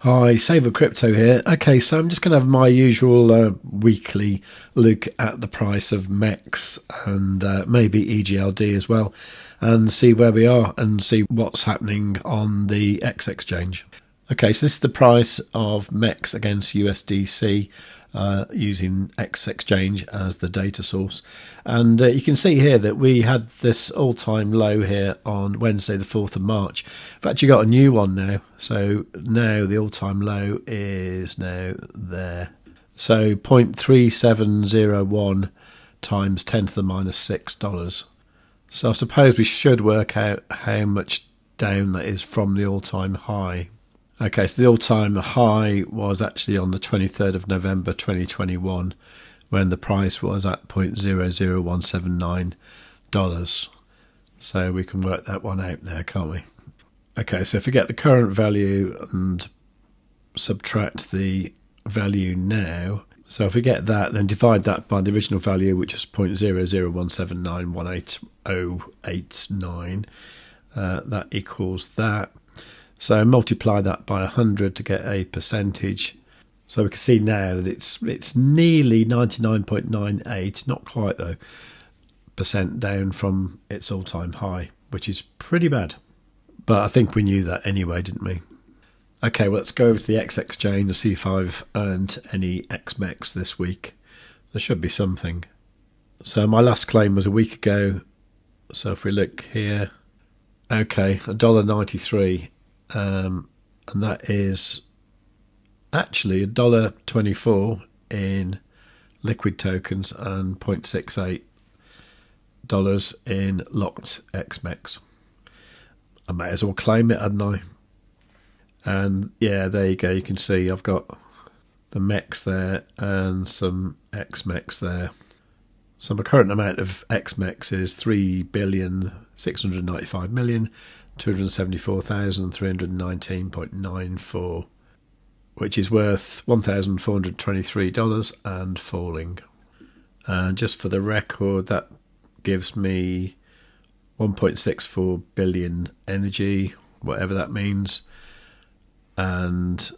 Hi, Save with Crypto here. Okay, so I'm just going to have my usual weekly look at the price of MEX and maybe EGLD as well, and see where we are and see what's happening on the X exchange. Okay, so this is the price of MEX against USDC using X exchange as the data source. And you can see here that we had this all-time low here on Wednesday the 4th of March. We've actually got a new one now. So now the all-time low is now there. So 0.3701 times 10 to the minus $6. So I suppose we should work out how much down that is from the all-time high. Okay, so the all-time high was actually on the 23rd of November 2021 when the price was at $0.00179. So we can work that one out now, can't we? Okay, so if we get the current value and subtract the value now, so if we get that, then divide that by the original value, which is $0.001791889, that equals that. So multiply that by 100 to get a percentage. So we can see now that it's nearly 99.98, not quite though, percent down from its all-time high, which is pretty bad. But I think we knew that anyway, didn't we? Okay, well, let's go over to the X exchange and see if I've earned any XMEX this week. There should be something. So my last claim was a week ago. So if we look here, okay, $1.93. And that is actually $1.24 in liquid tokens and $0.68 in locked XMEX. I may as well claim it, hadn't I? And yeah, there you go. You can see I've got the MEX there and some XMEX there. So my current amount of XMEX is 3,695,274,319.94, which is worth $1,423 and falling. And just for the record, that gives me 1.64 billion energy, whatever that means, and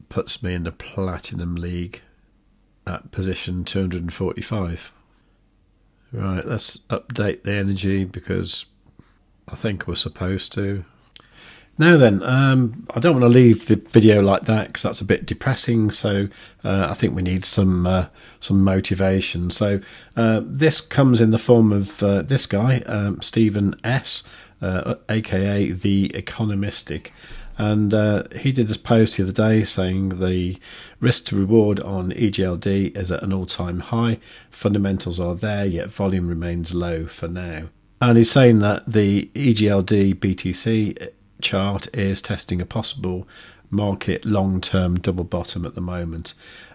puts me in the Platinum League at position 245. Right, let's update the energy because I think we're supposed to. Now then, I don't want to leave the video like that because that's a bit depressing. So I think we need some motivation. So this comes in the form of this guy, Stephen S, aka the Economistic. And he did this post the other day saying the risk to reward on EGLD is at an all-time high. Fundamentals are there, yet volume remains low for now. And he's saying that the EGLD BTC chart is testing a possible market long-term double bottom at the moment.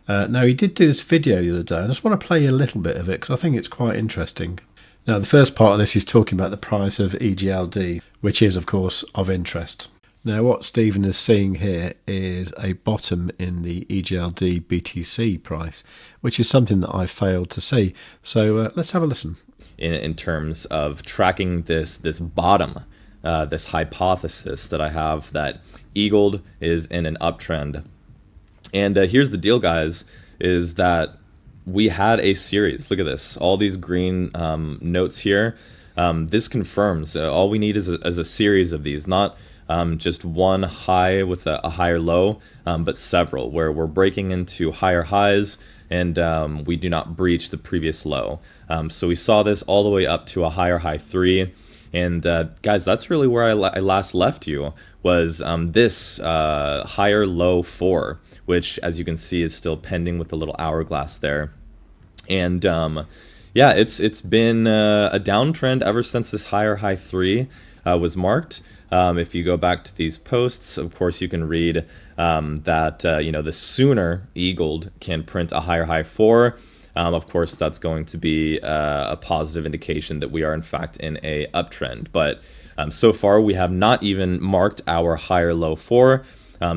Now, he did do this video the other day, and I just want to play a little bit of it because I think it's quite interesting. Now, the first part of this is talking about the price of EGLD, which is, of course, of interest. Now, what Stephen is seeing here is a bottom in the EGLD BTC price, which is something that I failed to see. So let's have a listen. In terms of tracking this bottom, this hypothesis that I have that EGLD is in an uptrend. And here's the deal, guys, is that we had a series. Look at this. All these green notes here. This confirms all we need is a series of these, not just one high with a higher low, but several where we're breaking into higher highs and we do not breach the previous low. So we saw this all the way up to a higher high 3. And guys, that's really where I last left you, was this higher low 4, which as you can see is still pending with the little hourglass there. And yeah, it's been a downtrend ever since this higher high 3 was marked. If you go back to these posts, of course, you can read that the sooner EGLD can print a higher high 4, of course, that's going to be a positive indication that we are in fact in a uptrend. But so far, we have not even marked our higher low 4.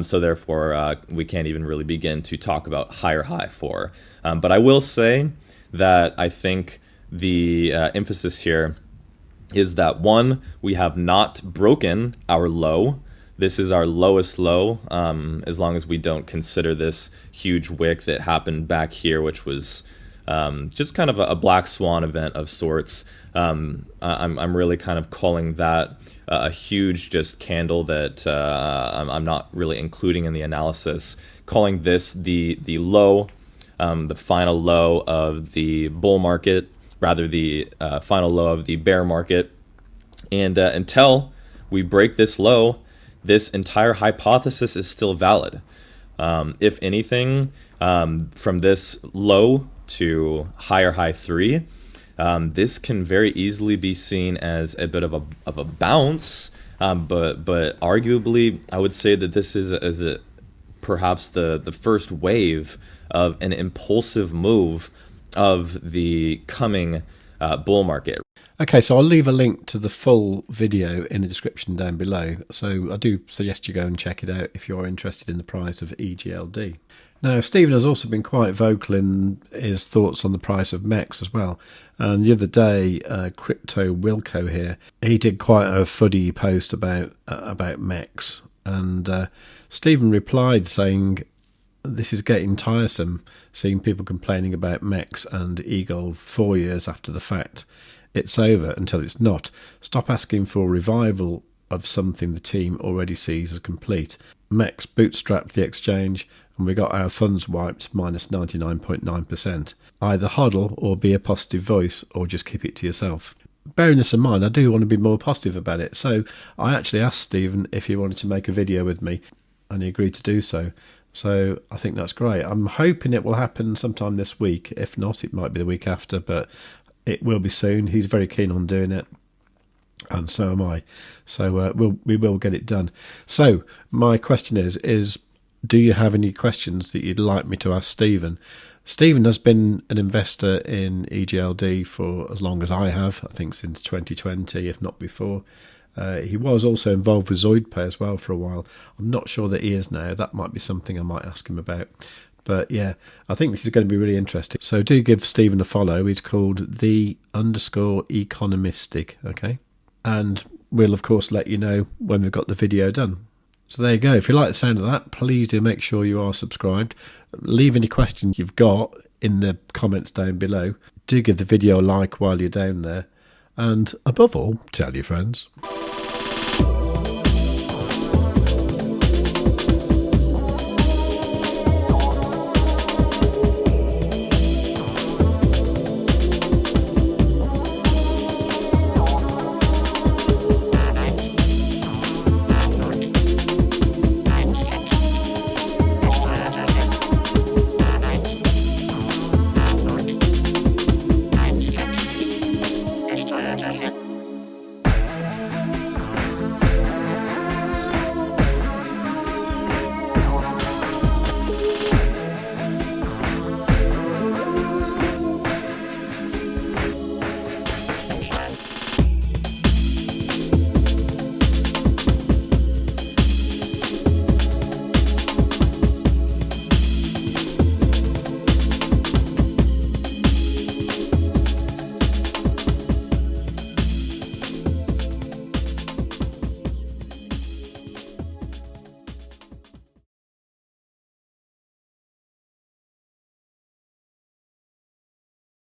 So therefore, we can't even really begin to talk about higher high 4. But I will say that I think the emphasis here is that, one, we have not broken our low. this is our lowest low, as long as we don't consider this huge wick that happened back here, which was just kind of a black swan event of sorts. I'm really kind of calling that a huge just candle that I'm not really including in the analysis, calling this the low, the final low of the bull market, rather the final low of the bear market. And until we break this low, this entire hypothesis is still valid. If anything, from this low to higher high 3, this can very easily be seen as a bit of a bounce, but arguably I would say that this is perhaps the first wave of an impulsive move of the coming bull market. Okay, so I'll leave a link to the full video in the description down below. So I do suggest you go and check it out if you're interested in the price of EGLD. Now, Stephen has also been quite vocal in his thoughts on the price of MEX as well. And the other day, Crypto Wilco here, he did quite a fuddy post about MEX. And Stephen replied saying, "This is getting tiresome, seeing people complaining about MEX and eGold 4 years after the fact. It's over until it's not. Stop asking for a revival of something the team already sees as complete. MEX bootstrapped the exchange and we got our funds wiped minus 99.9%. Either hodl or be a positive voice or just keep it to yourself." Bearing this in mind, I do want to be more positive about it. So I actually asked Stephen if he wanted to make a video with me and he agreed to do so. So I think that's great. I'm hoping it will happen sometime this week. If not, it might be the week after, but it will be soon. He's very keen on doing it, and so am I. So we will get it done. So my question is, do you have any questions that you'd like me to ask Stephen? Stephen has been an investor in EGLD for as long as I have, I think since 2020, if not before. He was also involved with ZoidPay as well for a while. I'm not sure that he is now. That might be something I might ask him about. But yeah, I think this is going to be really interesting. So do give Stephen a follow. He's called _Economistic, okay? And we'll, of course, let you know when we've got the video done. So there you go. If you like the sound of that, please do make sure you are subscribed. Leave any questions you've got in the comments down below. Do give the video a like while you're down there. And above all, tell your friends.